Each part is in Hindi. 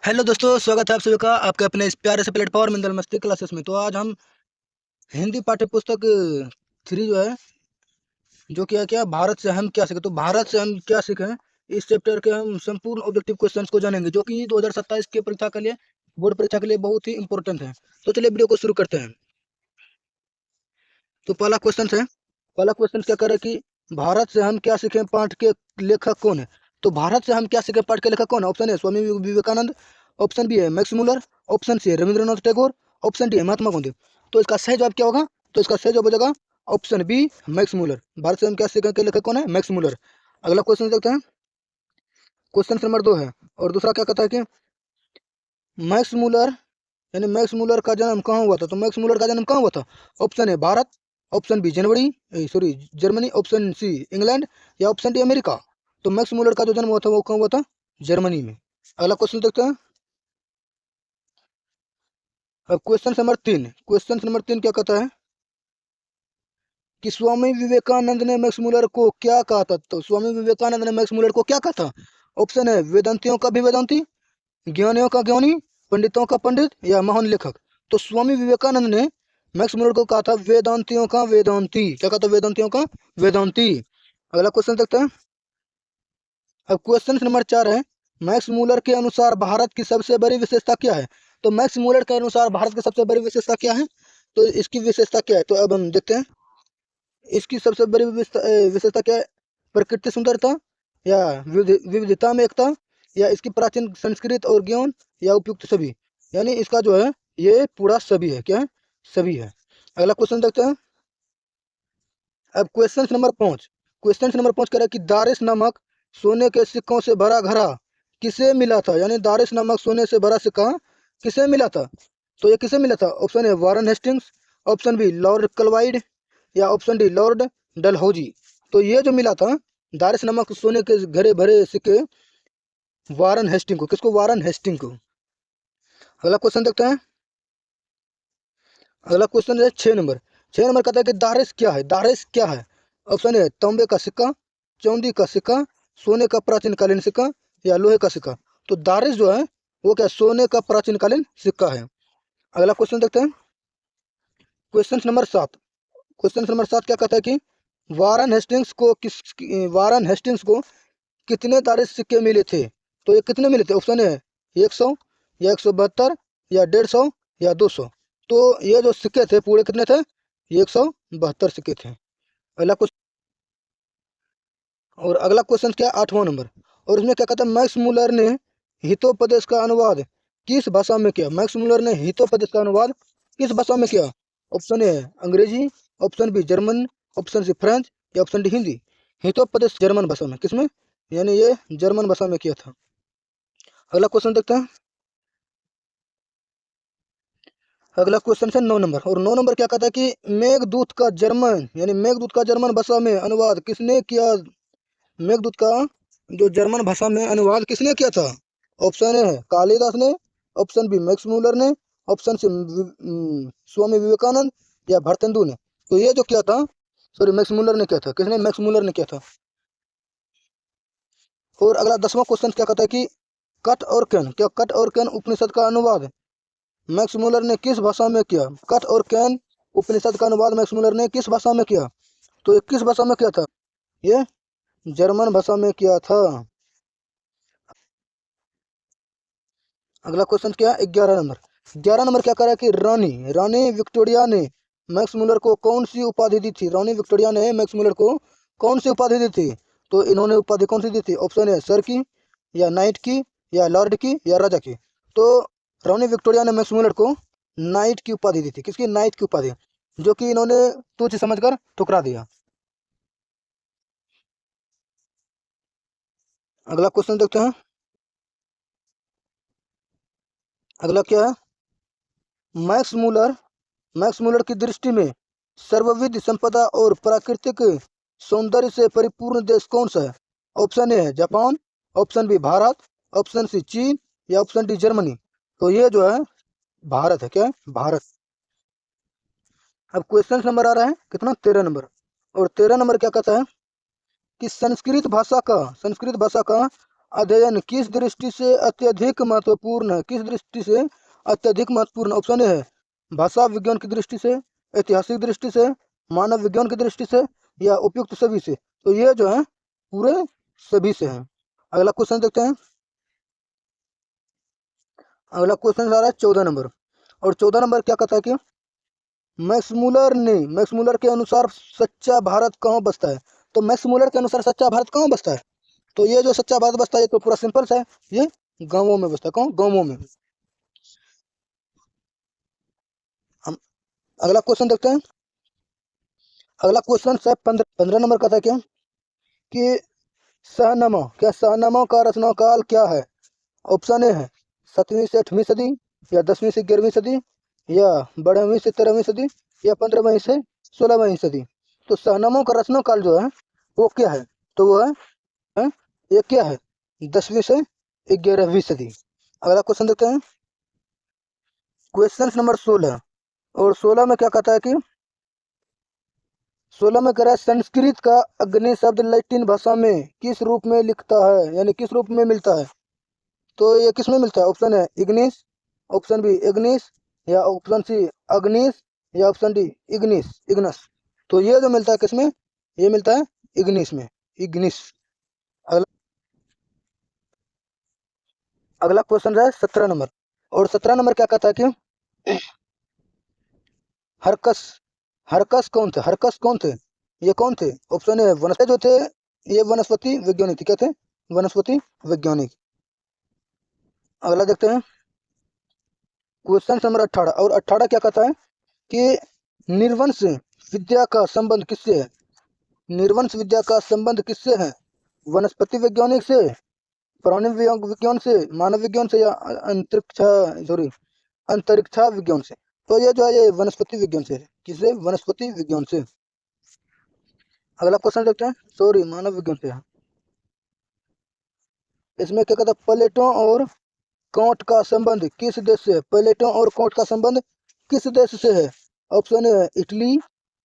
हेलो दोस्तों, स्वागत है आप सभी का आपके अपने इस प्यारे से प्लेटफॉर्म इंदल मस्ती क्लासेस में। तो आज हम हिंदी पाठ्य पुस्तक 3 जो है, जो क्या क्या भारत से हम क्या सीखे, तो भारत से हम क्या सीखें, इस चैप्टर के हम संपूर्ण ऑब्जेक्टिव क्वेश्चंस को जानेंगे, जो कि 2027 के परीक्षा के लिए, बोर्ड परीक्षा के लिए बहुत ही इंपॉर्टेंट है। तो चलिए वीडियो को शुरू करते हैं। तो पहला क्वेश्चन क्या करे कि भारत से हम क्या सीखें पाठ के लेखक कौन है। तो भारत से हम क्या सीखें पाठ के लेखक कौन है। Option A Swami Vivekananda, option B है मैक्स मुलर, ऑप्शन सी है रविंद्रनाथ टैगोर, ऑप्शन डी है महात्मा गांधी। तो इसका सही जवाब क्या होगा, तो इसका सही जवाब हो जाएगा option B Max Muller. Bharat से हम क्या सीखें के लेखक कौन है, मैक्स मुलर। अगला क्वेश्चन देखते हैं। क्वेश्चन नंबर 2 है और दूसरा क्या कहता है कि मैक्स मुलर मैक्स मुलर का जन्म कहाँ हुआ था। तो मैक्स मुलर का जन्म कहाँ हुआ था। Option A Bharat, option B Germany, option C England, या ऑप्शन डी अमेरिका। तो मैक्स मुलर का जो जन्म हुआ था वो कहाँ हुआ था, जर्मनी में। अगला क्वेश्चन देखते हैं। अब क्वेश्चन नंबर 3 क्या कहता है कि स्वामी विवेकानंद ने मैक्स मुलर को क्या कहा था। तो स्वामी विवेकानंद ने मैक्स मुलर को क्या कहा था। ऑप्शन है वेदांतियों का भी वेदांती, ज्ञानियों का ज्ञानी, पंडितों का पंडित, या महान लेखक। तो स्वामी विवेकानंद ने मैक्स मुलर को कहा था वेदांतियों का वेदांती। क्या कहा था, वेदांतियों का वेदांती। अगला क्वेश्चन देखते हैं। अब क्वेश्चन नंबर 4 है मैक्स मुलर के अनुसार भारत की सबसे बड़ी विशेषता क्या है। तो मैक्स मुलर के अनुसार भारत की सबसे बड़ी विशेषता क्या है। तो इसकी विशेषता क्या है, तो अब हम देखते हैं। इसकी सबसे बड़ी विशेषता क्या है, प्रकृति सुंदरता, या विविधता में एकता, या इसकी प्राचीन संस्कृत और ज्ञान, या उपयुक्त सभी। यानी इसका जो है ये पूरा सभी है। क्या है, सभी है। अगला क्वेश्चन देखते हैं। अब क्वेश्चन नंबर 5 कह रहा है कि दारिस नमक सोने के सिक्कों से भरा घड़ा किसे मिला था। यानी दारिस नमक सोने से भरा सिक्का किसे मिला था। तो ये किसे मिला था। Option A Warren Hastings, option B Lord Clive, या ऑप्शन डी लॉर्ड डलहौजी। तो ये जो मिला था दारिस नमक सोने के घड़े भरे सिक्के वारन हेस्टिंग को, किसको, वारन हेस्टिंग को। अगला क्वेश्चन देखते हैं। अगला क्वेश्चन है 6 नंबर। 6 नंबर कहता है कि दारिस क्या है। ऑप्शन ए तांबे का सिक्का, चांदी का सिक्का, सोने का प्राचीन कालीन सिक्का, या लोहे का सिक्का। तो दारिस जो है वो क्या, सोने का प्राचीन कालीन सिक्का है। अगला क्वेश्चन देखते हैं। क्वेश्चन नंबर 7 क्या कहता है कि वारन हेस्टिंग्स को कितने दारिस सिक्के मिले थे। तो ये कितने मिले थे। ऑप्शन है 100, या 172, या 150, या 200। तो ये जो सिक्के थे पूरे कितने थे, 172 सिक्के थे। अगला क्वेश्चन, और अगला क्वेश्चन क्या, 8वां नंबर। और इसमें क्या कहता है मैक्स मुलर ने हितोपदेश का अनुवाद किस भाषा में किया। मैक्स मुलर ने हितोपदेश का अनुवाद किस भाषा में किया। ऑप्शन ए अंग्रेजी, option B German, option C French, या option D Hindi. Hitopadesha German भाषा में, किसमें, यानी ये जर्मन भाषा में किया था। अगला क्वेश्चन देखते हैं। अगला क्वेश्चन है 9 नंबर। और 9 नंबर क्या कहता है कि मेघदूत का जर्मन भाषा में अनुवाद किसने किया। मेघदूत का जो जर्मन भाषा में अनुवाद किसने किया था। ऑप्शन ए है कालिदास ने, ऑप्शन बी मैक्स मुलर ने, ऑप्शन सी स्वामी विवेकानंद, या भारतेंदु ने। तो ये जो किया था, सॉरी मैक्स मुलर ने किया था। किसने, मैक्स मुलर ने किया था। और अगला 10वां क्वेश्चन क्या कहता है कि कट और कैन उपनिषद का अनुवाद मैक्स मुलर ने किस भाषा में किया। कट और कैन उपनिषद का अनुवाद मैक्स मुलर ने किस भाषा में किया। तो ये किस भाषा में किया था, ये जर्मन भाषा में किया था। अगला क्वेश्चन क्या है, 11 नंबर। 11 नंबर क्या कह रहा है कि रानी विक्टोरिया ने मैक्स मुलर को कौन सी उपाधि दी थी। रानी विक्टोरिया ने मैक्स मुलर को कौन सी उपाधि दी थी। तो इन्होंने उपाधि कौन सी दी थी। ऑप्शन है सर की, या नाइट की, या लॉर्ड की, या राजा की। तो रानी विक्टोरिया ने मैक्स मुलर को नाइट की उपाधि दी थी। किसकी, नाइट की उपाधि, जो कि इन्होंने तुच्छ समझकर ठुकरा दिया। अगला क्वेश्चन देखते हैं। अगला क्या है, मैक्स मुलर मैक्स मुलर की दृष्टि में सर्वविध संपदा और प्राकृतिक सौंदर्य से परिपूर्ण देश कौन सा है। ऑप्शन ए है Japan, option B Bharat, option C चीन, या ऑप्शन डी जर्मनी। तो ये जो है भारत है। क्या है, भारत। अब क्वेश्चन नंबर आ रहा है कितना, 13 नंबर। और 13 नंबर क्या कहता है कि संस्कृत भाषा का अध्ययन किस दृष्टि से अत्यधिक महत्वपूर्ण है? किस दृष्टि से अत्यधिक महत्वपूर्ण? ऑप्शन ए है भाषा विज्ञान की दृष्टि से, ऐतिहासिक दृष्टि से, मानव विज्ञान की दृष्टि से, या उपयुक्त सभी से। तो ये जो है पूरे सभी से है। अगला क्वेश्चन देखते हैं। अगला क्वेश्चन आ रहा है 14 नंबर, और 14 नंबर क्या कहता है कि मैक्स मूलर के अनुसार सच्चा भारत कहाँ बसता है? तो मैक्स मूलर के अनुसार सच्चा भारत कहाँ बसता है? तो ये जो सच्चा भारत बसता है ये तो पूरा सिंपल सा है, ये गांवों में बसता है। कौन? गांवों में। हम अगला क्वेश्चन देखते हैं। अगला क्वेश्चन है 15 नंबर का था क्या कि शाहनामा, क्या शाहनामा का रचना काल क्या है? ऑप्शन ए है 7वीं से 8वीं सदी, या 10वीं से 11वीं सदी, या 12वीं से 13वीं सदी, या 15वीं से 16वीं सदी। तो शाहनामा का रचना काल जो है वो क्या है? तो वो है ये क्या है? 10वीं से 11वीं सदी। अगला क्वेश्चन देखते हैं। क्वेश्चन नंबर 16, और 16 में क्या कहता है कि 16 में कह रहा है संस्कृत का अग्नि शब्द लैटिन भाषा में किस रूप में लिखता है, यानी किस रूप में मिलता है? तो ये किस में मिलता है? ऑप्शन है इग्निस, ऑप्शन बी इग्निस, या ऑप्शन सी अग्निस, या ऑप्शन डी इग्निस, इग्नस। तो ये जो मिलता है किस में? ये मिलता है इग्निस में, इग्निस। अगला अगला क्वेश्चन है 17 नंबर, और 17 नंबर क्या कहता है कि हरकस, हरकस कौन थे? हरकस कौन थे? ये कौन थे? ऑप्शन है वनस्पति जो थे, ये वनस्पति वैज्ञानिक थे। क्या थे? वनस्पति वैज्ञानिक। अगला देखते हैं क्वेश्चन नंबर 18, और 18 क्या कहता है कि निर्वंश विद्या का संबंध किससे है? निर्वंश विद्या का संबंध किससे है? वनस्पति वैज्ञानिक से, प्राणी विज्ञान से, मानव विज्ञान से, या अंतरिक्ष सॉरी अंतरिक्षा विज्ञान से? तो ये जो है ये वनस्पति विज्ञान से है। किससे? वनस्पति विज्ञान से। अगला क्वेश्चन देखते हैं, सॉरी मानव विज्ञान से है। इसमें क्या कहता है प्लेटो और कांट का संबंध किस देश से है? प्लेटो और कांट का संबंध किस देश से है? ऑप्शन ए है इटली,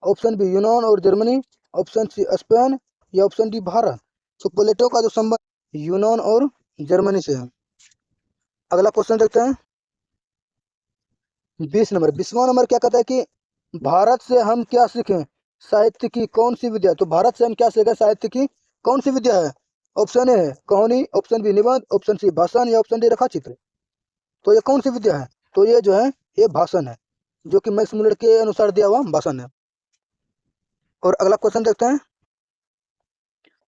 ऑप्शन बी यूनान और जर्मनी, ऑप्शन सी स्पेन, या ऑप्शन डी भारत। तो प्लेटो का जो संबंध यूनान और जर्मनी से है। अगला क्वेश्चन देखते हैं 20 नंबर। 20वां नंबर क्या कहता है कि भारत से हम क्या सीखें? साहित्य की कौन सी विद्या? तो भारत से हम क्या सीखें? साहित्य की कौन सी विद्या है? ऑप्शन ए है कहानी, ऑप्शन बी निबंध, ऑप्शन सी भाषण, या ऑप्शन डी रेखा चित्र। तो ये कौन सी विद्या है? तो ये जो है ये भाषण है, जो कि मैक्स मुलर के अनुसार दिया हुआ भाषण है। और अगला क्वेश्चन देखते हैं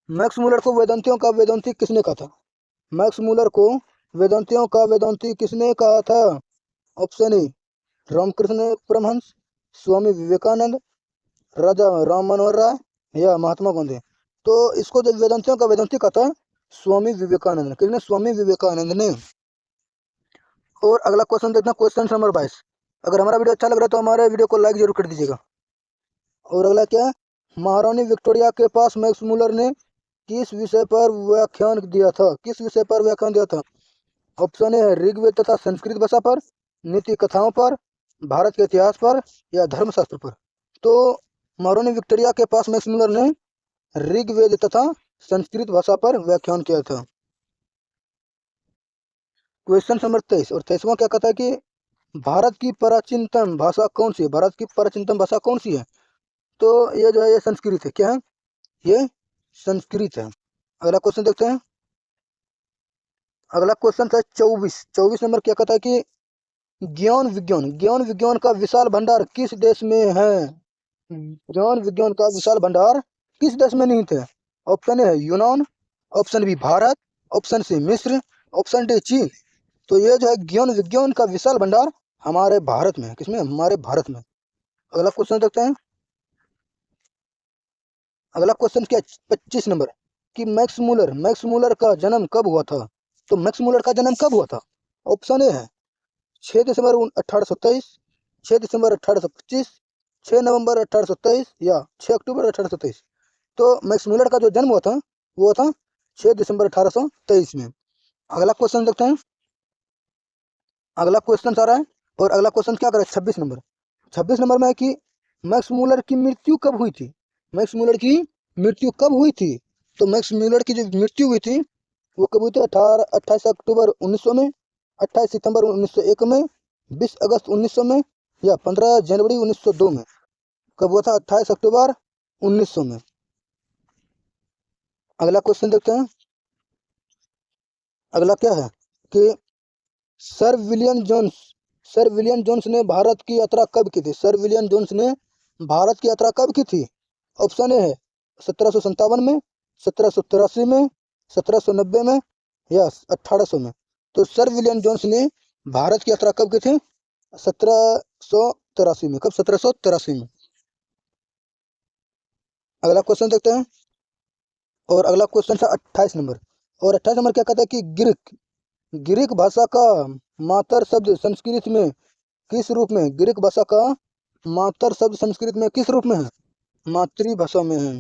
मैक्स मुलर को वेदांतियों का वेदांती किसने कहा था? मैक्स मुलर को वेदांतियों का वेदांती किसने कहा था? ऑप्शन ए रामकृष्ण परमहंस, स्वामी विवेकानंद, राजा राम मनोहर राय, या महात्मा गांधी। तो इसको जो वेदांतियों का वेदांती कहा था स्वामी विवेकानंद ने। किसने? स्वामी विवेकानंद ने। और अगला क्वेश्चन देखना क्वेश्चन नंबर 22। अगर हमारा वीडियो अच्छा लग रहा है तो हमारे वीडियो को लाइक जरूर कर दीजिएगा। और अगला क्या है? महारानी विक्टोरिया के पास मैक्स मुलर ने किस विषय पर व्याख्यान दिया था? किस विषय पर व्याख्यान दिया था? ऑप्शन ए है ऋग्वेद तथा संस्कृत भाषा पर, नीति कथाओं पर, भारत के इतिहास पर, या धर्मशास्त्र पर। तो महारानी विक्टोरिया के पास मैक्स मुलर ने ऋग्वेद तथा संस्कृत भाषा पर व्याख्यान किया था। क्वेश्चन नंबर 23, और 23वां क्या कहता है कि भारत की प्राचीनतम भाषा कौन सी है? भारत की प्राचीनतम भाषा कौन सी है? तो ये जो है ये संस्कृत है। क्या है? ये संस्कृत है। अगला क्वेश्चन देखते हैं। अगला क्वेश्चन है 24। 24 नंबर क्या कहता है कि ज्ञान विज्ञान का विशाल भंडार किस देश में है? ज्ञान विज्ञान का विशाल भंडार किस देश में निहित है? ऑप्शन ए है यूनान, option B Bharat, option C मिस्र, ऑप्शन डी चीन। तो ये जो है ज्ञान विज्ञान का विशाल भंडार हमारे भारत में है। किसमें? हमारे भारत में। अगला क्वेश्चन देखते हैं। अगला क्वेश्चन क्या 25 नंबर कि मैक्स मूलर का जन्म कब हुआ था? तो मैक्स मूलर का जन्म कब हुआ था? ऑप्शन ए है 6 दिसंबर 1823, 6 दिसंबर 1825, 6 नवंबर 1823, या 6 अक्टूबर 1823। तो मैक्स मूलर का जो जन्म हुआ था वो था 6 दिसंबर 1823 में। अगला क्वेश्चन देखते हैं। अगला क्वेश्चन आ रहा है, और अगला क्वेश्चन क्या करें 26 नंबर। 26 नंबर में है कि मैक्स मूलर की मृत्यु कब हुई थी? मैक्स मूलर की मृत्यु कब हुई थी? तो मैक्स मूलर की जो मृत्यु हुई थी वो कब हुई थी? 28 अक्टूबर 1900 में, 28 सितंबर 1901 में, 20 अगस्त 1900 में, या 15 जनवरी 1902 में। कब हुआ था? 28 अक्टूबर 1900 में। अगला क्वेश्चन देखते हैं। अगला क्या है कि सर विलियम जोन्स ने भारत की यात्रा कब की थी? सर विलियम जोन्स ने भारत की यात्रा कब की थी? ऑप्शन ए है 1757 में, 1783 में, 1790 में, या 1800 में। तो सर विलियम जोन्स ने भारत की यात्रा कब की थी? 1783 में। कब? 1783 में। अगला क्वेश्चन देखते हैं। और अगला क्वेश्चन था 28 नंबर। और 28 नंबर क्या कहता है कि ग्रीक भाषा का मातर शब्द संस्कृत में किस रूप में? ग्रीक भाषा का मातर शब्द संस्कृत में किस रूप में है? मातृभाषा में है।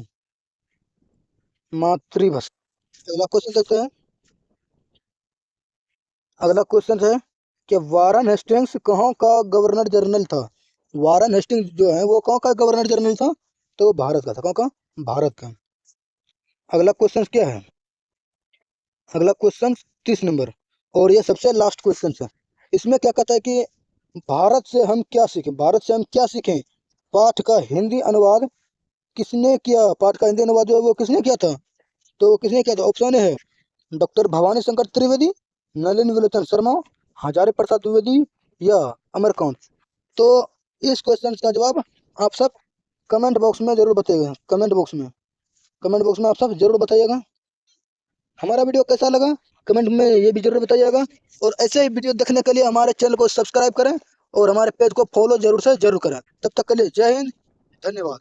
मातृभाषा। अगला क्वेश्चन देखते हैं। अगला क्वेश्चन है कि वारन हेस्टिंग्स कहाँ का गवर्नर जनरल था? वारन हेस्टिंग्स जो है वो कहाँ का गवर्नर जनरल था? तो भारत का था। कहाँ का? भारत का। अगला क्वेश्चन क्या है? अगला क्वेश्चन 30 नंबर। और ये सबसे लास्ट क्वेश्चन है। इसमें क्या कहता है कि भारत से हम क्या सीखें? भारत से हम क्या सीखें? पाठ का हिंदी अनुवाद किसने किया? पाठ का हिंदी अनुवाद जो है वो किसने किया था? तो किसने किया था? ऑप्शन है डॉक्टर भवानी शंकर त्रिवेदी, नलिनी विलोचन शर्मा, हजारी प्रसाद द्विवेदी, या अमरकांत। तो इस क्वेश्चन का जवाब आप सब कमेंट बॉक्स में जरूर बताइएगा। कमेंट बॉक्स में आप सब जरूर बताइएगा। हमारा वीडियो कैसा लगा कमेंट में ये भी जरूर बताइएगा। और ऐसे ही वीडियो देखने के लिए हमारे चैनल को सब्सक्राइब करें और हमारे पेज को फॉलो जरूर से जरूर करें। तब तक के लिए जय हिंद, धन्यवाद।